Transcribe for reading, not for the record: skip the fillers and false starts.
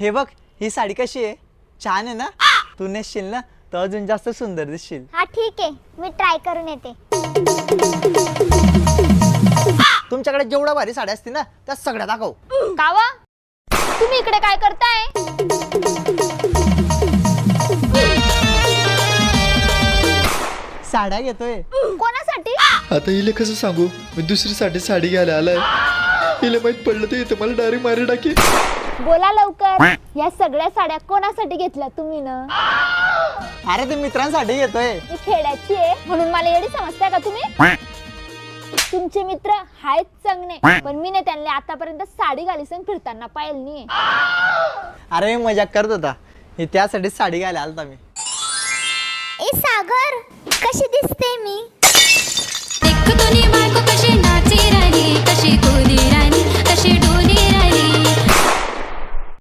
हे बघ ही साडी कशी आहे, छान आहे ना? तू नेसशील ना तर अजून जास्त सुंदर दिसशील. हा ठीक आहे, मी ट्राय करून येते. तुमच्याकडे जेवढ्या भारी साड्या असतील ना त्या सगळ्या दाखव. कावा तुम्ही इकडे काय करताय? साड्या घेतोय. कोणासाठी? आता हिला कसं सांगू, मी दुसरीसाठी साडी घ्यायला आलाय. हिला माहित पडलं तर इथं मला डायरेक्ट मारी टाकी. बोला लवकर, या सगळ्या साड्या कोणासाठी घेतल्या तुम्ही ना? अरे ते मित्रांसाठी घेतोय. मी खेड्याची आहे म्हणून मला एवढी समजताय का तुम्ही? तुमचे मित्र आहेत चांगले, पण मी नाही त्यांना आतापर्यंत साडी घाली संग फिरताना पाहिलं नाही. अरे मी मजाक करत होता, मी त्यासाठी साडी घ्यायला आलता मी. ए सागर, कशी दिसते मी? एक दोन्ही बायको कशी नाची राहिली, कशी कोली राहिली.